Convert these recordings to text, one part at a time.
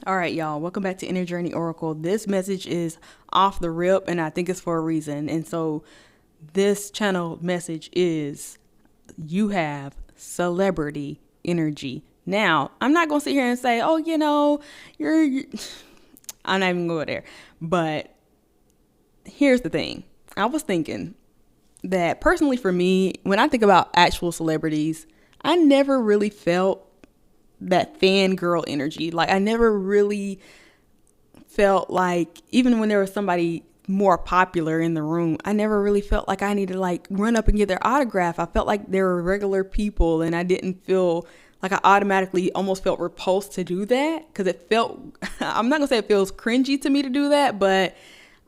All right, y'all, welcome back to Inner Journey Oracle. This message is off the rip, and I think it's for a reason. And so, this channel message is you have celebrity energy. Now, I'm not going to sit here and say, oh, you're I'm not even going there. But here's the thing. I was thinking that personally for me, when I think about actual celebrities, I never really felt that fangirl energy. Like, I never really felt like, even when there was somebody more popular in the room, I never really felt like I needed to like run up and get their autograph. I felt like they were regular people, and I didn't feel like I automatically almost felt repulsed to do that, because it felt, I'm not gonna say it feels cringy to me to do that, but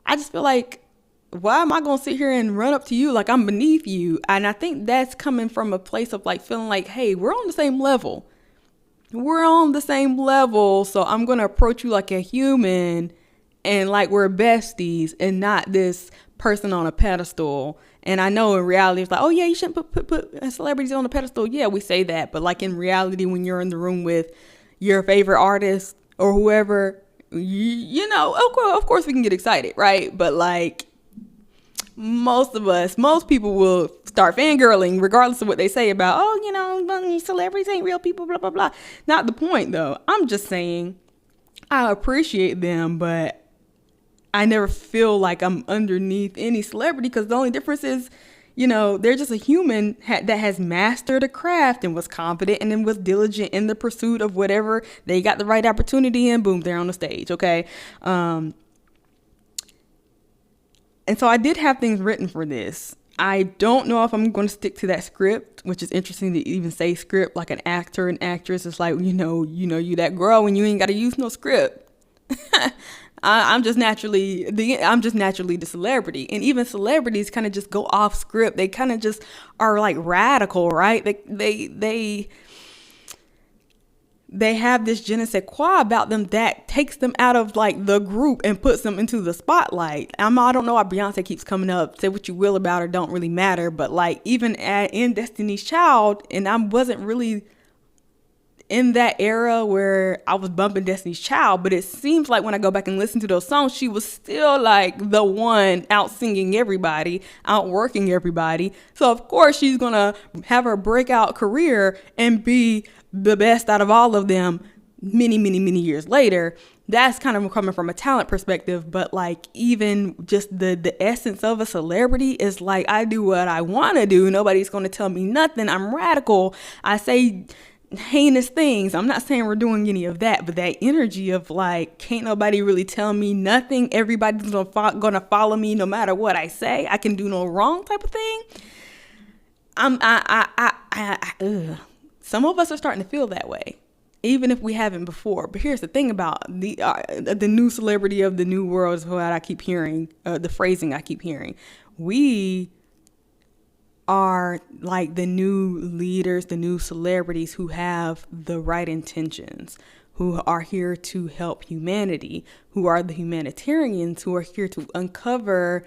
I just feel like, why am I gonna sit here and run up to you like I'm beneath you? And I think that's coming from a place of like feeling like, hey, we're on the same level. We're on the same level, so I'm going to approach you like a human and like we're besties and not this person on a pedestal. And I know in reality, it's like, oh yeah, you shouldn't put celebrities on a pedestal. Yeah, we say that. But like in reality, when you're in the room with your favorite artist or whoever, of course we can get excited, right? But like, most people will start fangirling regardless of what they say about, celebrities ain't real people, blah, blah, blah. Not the point, though. I'm just saying I appreciate them, but I never feel like I'm underneath any celebrity, because the only difference is, they're just a human that has mastered a craft and was confident and then was diligent in the pursuit of whatever they got the right opportunity in. Boom, they're on the stage, okay? And so I did have things written for this. I don't know if I'm going to stick to that script, which is interesting to even say script, like an actor and actress. It's like, you that girl when you ain't got to use no script. I'm just naturally the celebrity. And even celebrities kind of just go off script. They kind of just are like radical, right? They have this je ne sais quoi about them that takes them out of like the group and puts them into the spotlight. I don't know why Beyonce keeps coming up. Say what you will about her, don't really matter. But like even in Destiny's Child, and I wasn't really in that era where I was bumping Destiny's Child, but it seems like when I go back and listen to those songs, she was still like the one out singing everybody, out working everybody. So of course she's gonna have her breakout career and be the best out of all of them many, many, many years later. That's kind of coming from a talent perspective, but like even just the essence of a celebrity is like, I do what I want to do. Nobody's going to tell me nothing. I'm radical. I say heinous things. I'm not saying we're doing any of that, but that energy of like, can't nobody really tell me nothing. Everybody's gonna follow me no matter what I say. I can do no wrong type of thing. Some of us are starting to feel that way, even if we haven't before. But here's the thing about the new celebrity of the new world is what I keep hearing, the phrasing I keep hearing. We are like the new leaders, the new celebrities who have the right intentions, who are here to help humanity, who are the humanitarians, who are here to uncover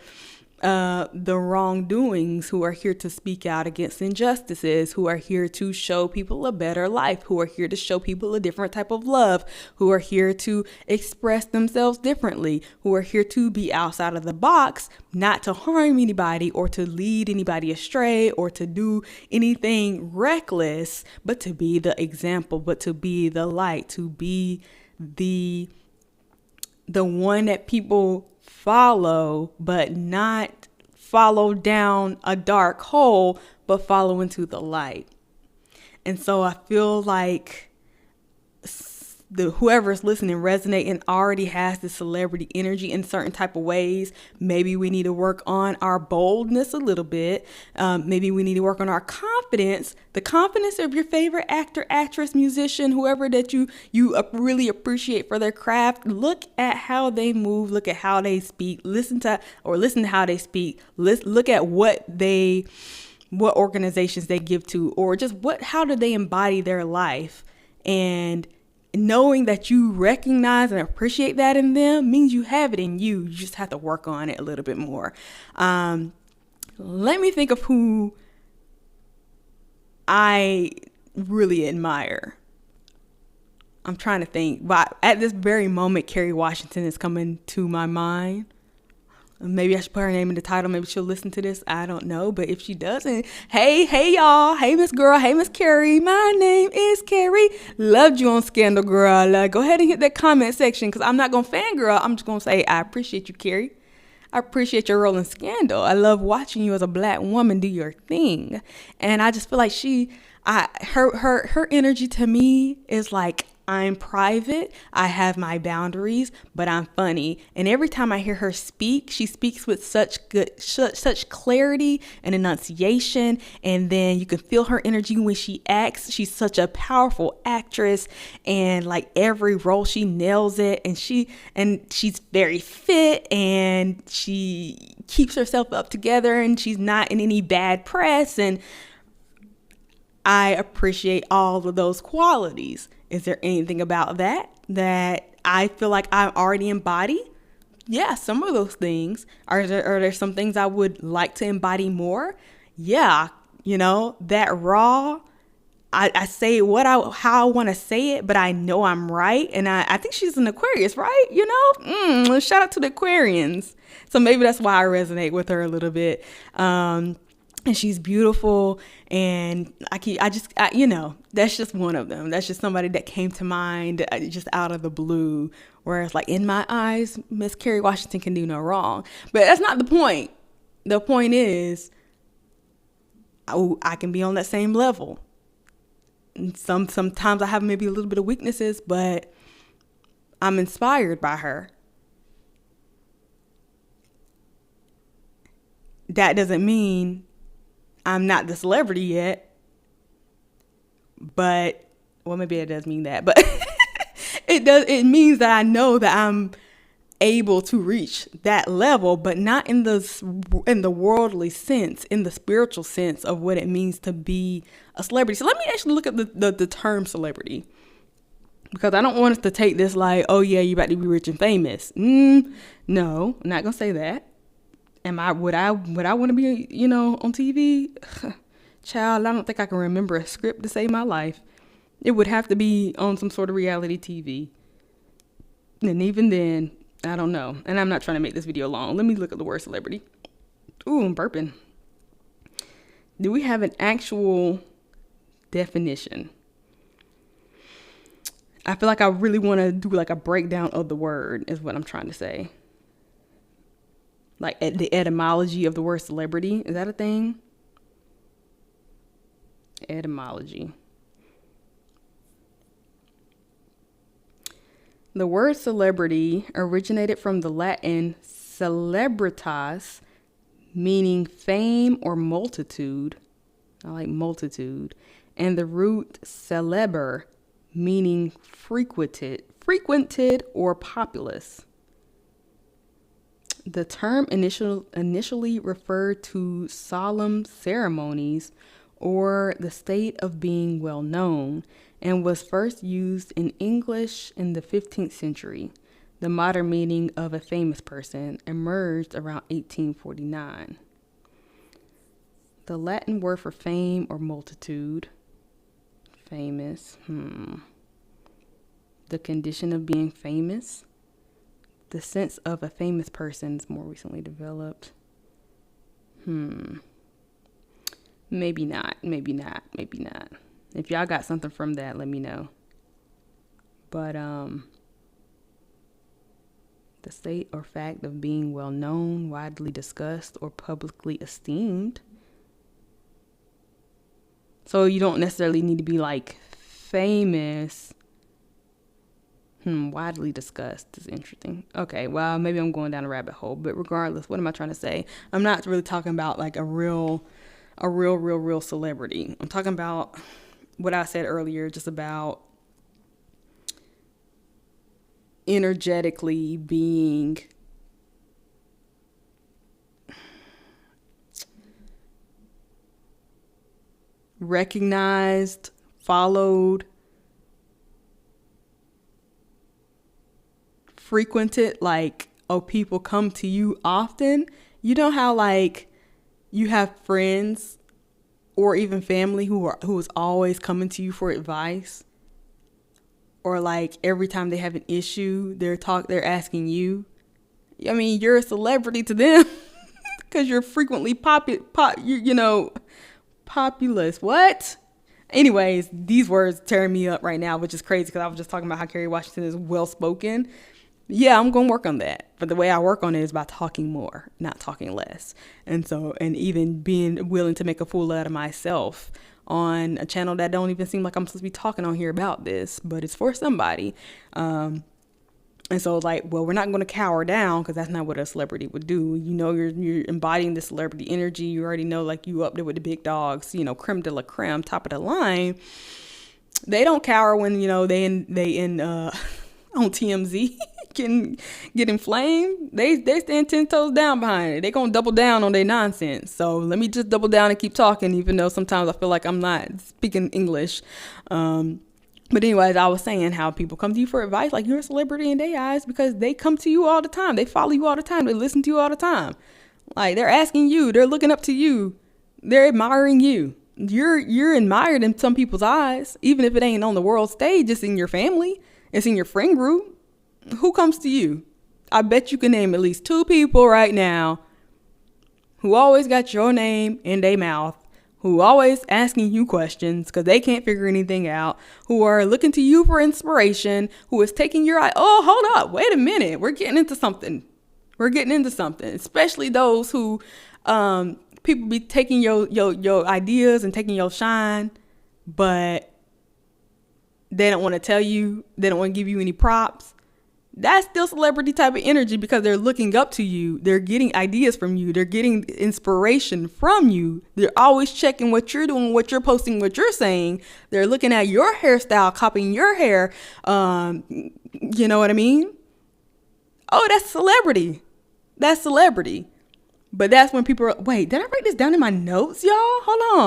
the wrongdoings, who are here to speak out against injustices, who are here to show people a better life, who are here to show people a different type of love, who are here to express themselves differently, who are here to be outside of the box, not to harm anybody or to lead anybody astray or to do anything reckless, but to be the example, but to be the light, to be the one that people follow, but not follow down a dark hole, but follow into the light. And so I feel like whoever's listening resonate and already has the celebrity energy in certain type of ways. Maybe we need to work on our boldness a little bit. Maybe we need to work on our confidence, the confidence of your favorite actor, actress, musician, whoever that you really appreciate for their craft. Look at how they move. Look at how they speak. Listen to how they speak. Look at what organizations they give to, or just how do they embody their life. And knowing that you recognize and appreciate that in them means you have it in you. You just have to work on it a little bit more. Let me think of who I really admire. I'm trying to think, but at this very moment, Kerry Washington is coming to my mind. Maybe I should put her name in the title. Maybe she'll listen to this. I don't know. But if she doesn't, hey, y'all. Hey, Miss Girl. Hey, Miss Kerry. My name is Kerry. Loved you on Scandal, girl. Go ahead and hit that comment section because I'm not going to fangirl. I'm just going to say I appreciate you, Kerry. I appreciate your role in Scandal. I love watching you as a black woman do your thing. And I just feel like her energy to me is like, I'm private, I have my boundaries, but I'm funny. And every time I hear her speak, she speaks with such clarity and enunciation. And then you can feel her energy when she acts. She's such a powerful actress, and like every role she nails it. And she's very fit, and she keeps herself up together, and she's not in any bad press. And I appreciate all of those qualities. Is there anything about that I feel like I already embody? Yeah, some of those things. Are there some things I would like to embody more? Yeah, that raw, I say how I want to say it, but I know I'm right. And I think she's an Aquarius, right? Shout out to the Aquarians. So maybe that's why I resonate with her a little bit. And she's beautiful, and that's just one of them. That's just somebody that came to mind just out of the blue, where it's like, in my eyes, Miss Kerry Washington can do no wrong. But that's not the point. The point is, I can be on that same level. And sometimes I have maybe a little bit of weaknesses, but I'm inspired by her. That doesn't mean I'm not the celebrity yet, but, well, maybe it does mean that, but it means that I know that I'm able to reach that level, but not in the worldly sense, in the spiritual sense of what it means to be a celebrity. So let me actually look at the term celebrity, because I don't want us to take this like, oh yeah, you about to be rich and famous. No, I'm not gonna say that. Would I want to be, on TV? Child, I don't think I can remember a script to save my life. It would have to be on some sort of reality TV. And even then, I don't know. And I'm not trying to make this video long. Let me look at the word celebrity. Ooh, I'm burping. Do we have an actual definition? I feel like I really want to do like a breakdown of the word is what I'm trying to say. Like the etymology of the word celebrity. Is that a thing? Etymology. The word celebrity originated from the Latin celebritas, meaning fame or multitude. I like multitude. And the root celeber, meaning frequented or populous. The term initially referred to solemn ceremonies or the state of being well known, and was first used in English in the 15th century. The modern meaning of a famous person emerged around 1849. The Latin word for fame or multitude, famous, the condition of being famous. The sense of a famous person is more recently developed. Maybe not. If y'all got something from that, let me know. But the state or fact of being well known, widely discussed, or publicly esteemed. So you don't necessarily need to be like famous. Widely discussed is interesting. Okay, well, maybe I'm going down a rabbit hole, but regardless, what am I trying to say? I'm not really talking about like a real celebrity. I'm talking about what I said earlier, just about energetically being recognized, followed, frequented, like, people come to you often. You know how like you have friends or even family who is always coming to you for advice, or like every time they have an issue, they're asking you. I mean, you're a celebrity to them because you're frequently populous. What? Anyways, these words tearing me up right now, which is crazy because I was just talking about how Kerry Washington is well spoken. Yeah, I'm going to work on that. But the way I work on it is by talking more, not talking less. And even being willing to make a fool out of myself on a channel that don't even seem like I'm supposed to be talking on here about this, but it's for somebody. And so like, well, we're not going to cower down because that's not what a celebrity would do. You know, you're embodying the celebrity energy. You already know, like, you up there with the big dogs, you know, creme de la creme, top of the line. They don't cower when, you know, they in on TMZ can get inflamed. They stand 10 toes down behind it. They gonna double down on their nonsense. So let me just double down and keep talking, even though sometimes I feel like I'm not speaking English. But anyways, I was saying how people come to you for advice, like you're a celebrity in their eyes because they come to you all the time. They follow you all the time. They listen to you all the time. Like, they're asking you, they're looking up to you. They're admiring you. You're admired in some people's eyes, even if it ain't on the world stage. It's in your family. It's in your friend group. Who comes to you? I bet you can name at least 2 people right now who always got your name in their mouth, who always asking you questions because they can't figure anything out, who are looking to you for inspiration, who is taking your eye. Oh, hold up. Wait a minute. We're getting into something. Especially those who people be taking your ideas and taking your shine, but they don't want to tell you. They don't want to give you any props. That's still celebrity type of energy because they're looking up to you. They're getting ideas from you. They're getting inspiration from you. They're always checking what you're doing, what you're posting, what you're saying. They're looking at your hairstyle, copying your hair. You know what I mean? Oh, that's celebrity. That's celebrity. But that's when people are, wait, did I write this down in my notes, y'all? Hold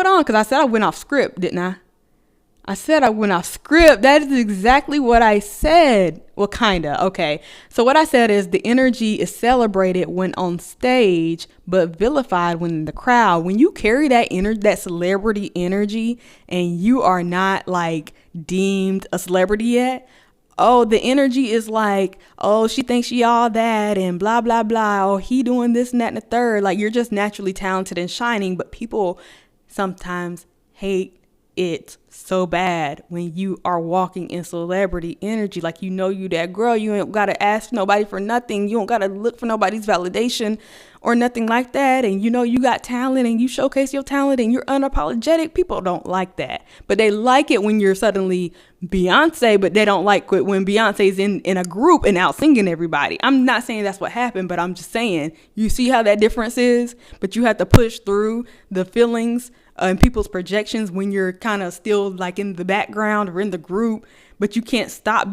on. Because I said I went off script, didn't I? I said I went off script. That is exactly what I said. Well, kind of. Okay. So what I said is the energy is celebrated when on stage, but vilified when in the crowd. When you carry that celebrity energy and you are not like deemed a celebrity yet, oh, the energy is like, oh, she thinks she all that and blah, blah, blah. Oh, he doing this and that and the third. Like, you're just naturally talented and shining, but people sometimes hate it so bad when you are walking in celebrity energy. Like, you that girl, you ain't gotta ask nobody for nothing, you don't gotta look for nobody's validation or nothing like that, and you got talent and you showcase your talent and you're unapologetic. People don't like that, but they like it when you're suddenly Beyonce, but they don't like it when Beyonce's in a group and out singing everybody. I'm not saying that's what happened, but I'm just saying, you see how that difference is. But you have to push through the feelings and people's projections when you're kind of still like in the background or in the group, but you can't stop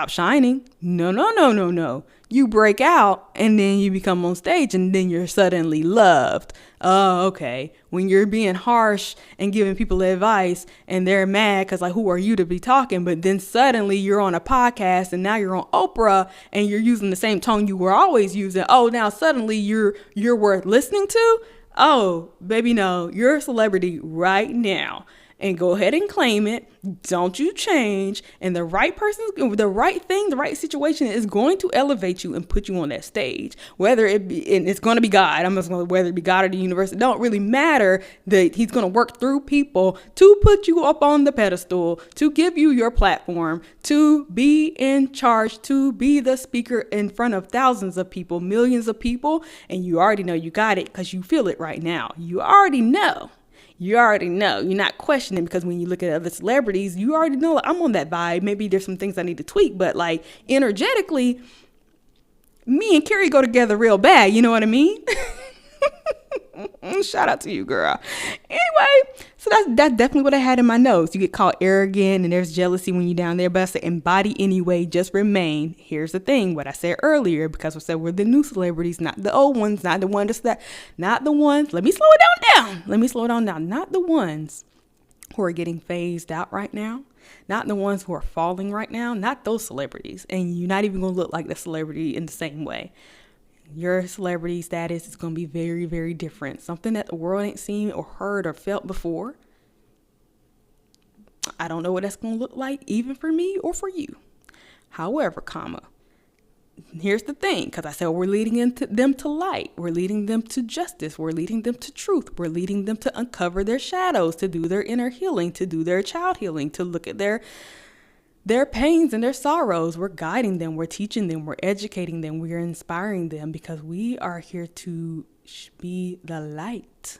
shining. No. You break out and then you become on stage and then you're suddenly loved. Oh, okay. When you're being harsh and giving people advice and they're mad because, like, who are you to be talking? But then suddenly you're on a podcast and now you're on Oprah and you're using the same tone you were always using. Oh, now suddenly you're worth listening to. Oh, baby, no, you're a celebrity right now. And go ahead and claim it. Don't you change. And the right person, the right thing, the right situation is going to elevate you and put you on that stage. Whether it be, and it's going to be God. I'm just going to, whether it be God or the universe, it don't really matter. That he's going to work through people to put you up on the pedestal, to give you your platform, to be in charge, to be the speaker in front of thousands of people, millions of people. And you already know you got it because you feel it right now. You already know. You're not questioning, because when you look at other celebrities, you already know, like, I'm on that vibe. Maybe there's some things I need to tweak, but like energetically, me and Kerry go together real bad. You know what I mean? Shout out to you, girl. Anyway, so that's definitely what I had in my notes. You get called arrogant and there's jealousy when you're down there, but I said embody anyway, just remain. Here's the thing, what I said earlier, because I said we're the new celebrities, not the old ones, not the ones not the ones. Let me slow it down. Not the ones who are getting phased out right now, not the ones who are falling right now, not those celebrities. And you're not even going to look like the celebrity in the same way. Your celebrity status is going to be very, very different. Something that the world ain't seen or heard or felt before. I don't know what that's going to look like even for me or for you. However, here's the thing, because I said we're leading them to light. We're leading them to justice. We're leading them to truth. We're leading them to uncover their shadows, to do their inner healing, to do their child healing, to look at their pains and their sorrows. We're guiding them. We're teaching them. We're educating them. We're inspiring them, because we are here to be the light.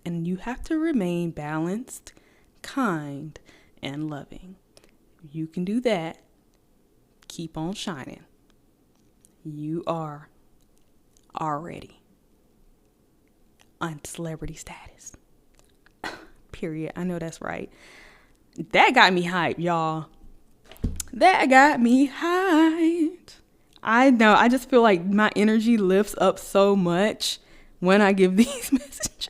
And you have to remain balanced, kind, and loving. You can do that. Keep on shining. You are already on celebrity status. Period. I know that's right. That got me hyped, y'all. That got me hyped. I know. I just feel like my energy lifts up so much when I give these messages.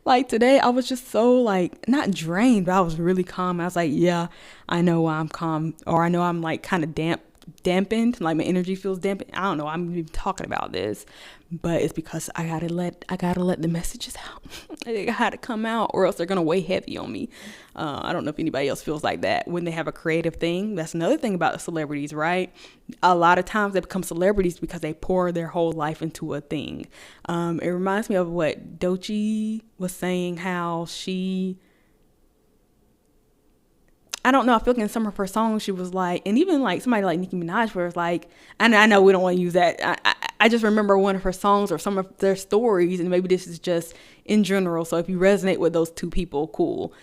Like today, I was just so like, not drained, but I was really calm. I was like, yeah, I know why I'm calm. Or I know I'm like kind of dampened, like my energy feels dampened. I don't know. I'm even talking about this, but it's because I gotta let the messages out. They gotta come out, or else they're gonna weigh heavy on me. I don't know if anybody else feels like that when they have a creative thing. That's another thing about the celebrities, right? A lot of times they become celebrities because they pour their whole life into a thing. It reminds me of what Doechii was saying, how I don't know. I feel like in some of her songs, she was like, and even like somebody like Nicki Minaj, where it's like, and I know we don't want to use that. I just remember one of her songs or some of their stories, and maybe this is just in general. So if you resonate with those two people, cool.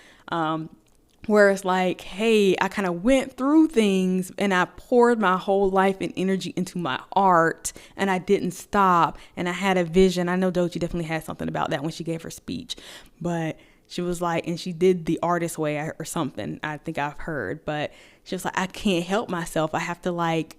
Where it's like, hey, I kind of went through things and I poured my whole life and energy into my art, and I didn't stop, and I had a vision. I know Doechii definitely had something about that when she gave her speech, but she was like, and she did the artist way or something, I think I've heard, but she was like, I can't help myself. I have to like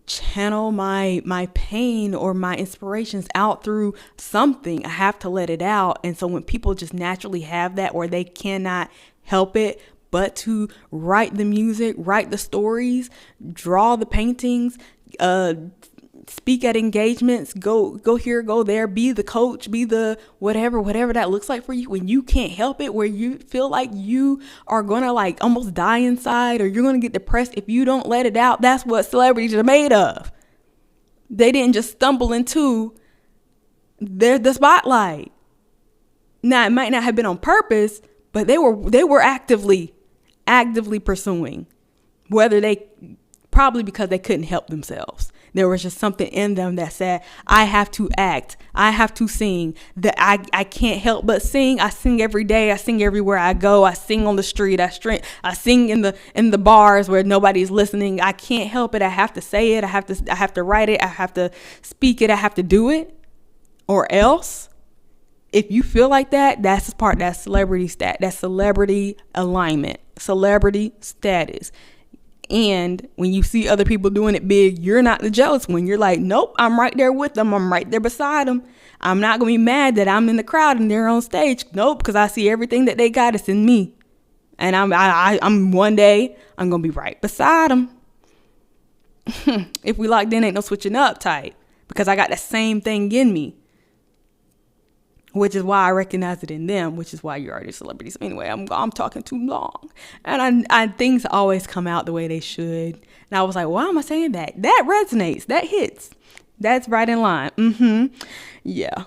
channel my pain or my inspirations out through something. I have to let it out. And so when people just naturally have that, or they cannot help it but to write the music, write the stories, draw the paintings, speak at engagements, go here, go there, be the coach, be the whatever that looks like for you, when you can't help it, where you feel like you are gonna like almost die inside, or you're gonna get depressed if you don't let it out. That's what celebrities are made of. They didn't just stumble into the spotlight. Now, it might not have been on purpose, but they were actively pursuing, probably because they couldn't help themselves. There was just something in them that said, I have to act. I have to sing. That I can't help but sing. I sing every day. I sing everywhere I go. I sing on the street. I sing in the bars where nobody's listening. I can't help it. I have to say it. I have to write it. I have to speak it. I have to do it. Or else, if you feel like that, that's celebrity that's celebrity alignment, celebrity status. And when you see other people doing it big, you're not the jealous one. You're like, nope, I'm right there with them. I'm right there beside them. I'm not going to be mad that I'm in the crowd and they're on stage. Nope, because I see everything that they got is in me. And I'm one day, I'm going to be right beside them. If we locked in, ain't no switching up type. Because I got the same thing in me. Which is why I recognize it in them, which is why you're already celebrities. Anyway, I'm talking too long. And I things always come out the way they should. And I was like, why am I saying that? That resonates. That hits. That's right in line. Yeah.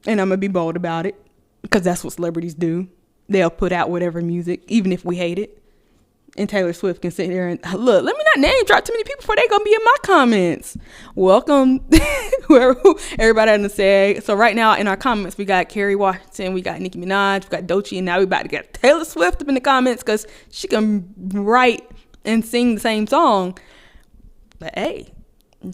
And I'm going to be bold about it, because that's what celebrities do. They'll put out whatever music, even if we hate it. And Taylor Swift can sit there and look, let me not name drop too many people before they gonna be in my comments. Welcome, everybody in the say. So right now in our comments, we got Kerry Washington, we got Nicki Minaj, we got Doechii, and now we about to get Taylor Swift up in the comments because she can write and sing the same song. But hey,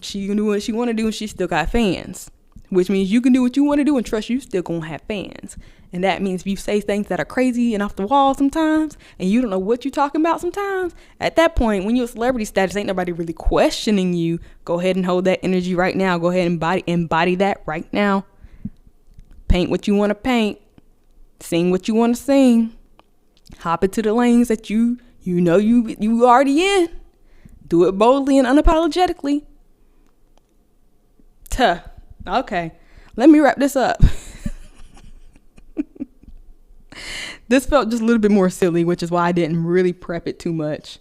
she can do what she want to do, and she still got fans. Which means you can do what you want to do and trust you still gonna have fans. And that means if you say things that are crazy and off the wall sometimes, and you don't know what you're talking about sometimes, at that point, when you're a celebrity status, ain't nobody really questioning you. Go ahead and hold that energy right now. Go ahead and embody that right now. Paint what you want to paint. Sing what you want to sing. Hop into the lanes that you know you already in. Do it boldly and unapologetically. Okay, let me wrap this up. This felt just a little bit more silly, which is why I didn't really prep it too much.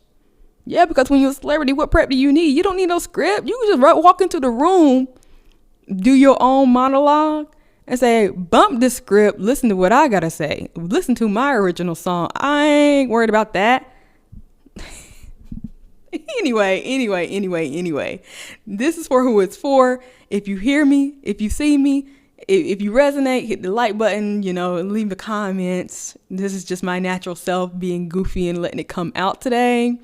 Yeah, because when you're a celebrity, what prep do you need? You don't need no script. You can just walk into the room, do your own monologue, and say, bump this script, listen to what I gotta say. Listen to my original song. I ain't worried about that. Anyway. This is for who it's for. If you hear me, if you see me, if you resonate, hit the like button, leave the comments. This is just my natural self being goofy and letting it come out today.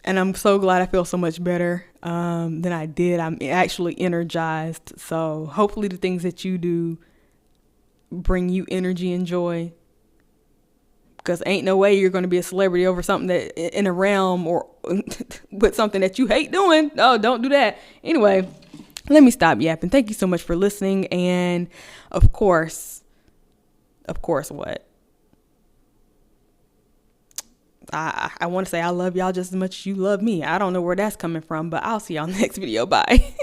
And I'm so glad I feel so much better than I did. I'm actually energized. So hopefully the things that you do bring you energy and joy. Because ain't no way you're going to be a celebrity over something that in a realm or with something that you hate doing. No, don't do that. Anyway, let me stop yapping. Thank you so much for listening. And of course, what? I want to say I love y'all just as much as you love me. I don't know where that's coming from, but I'll see y'all next video. Bye.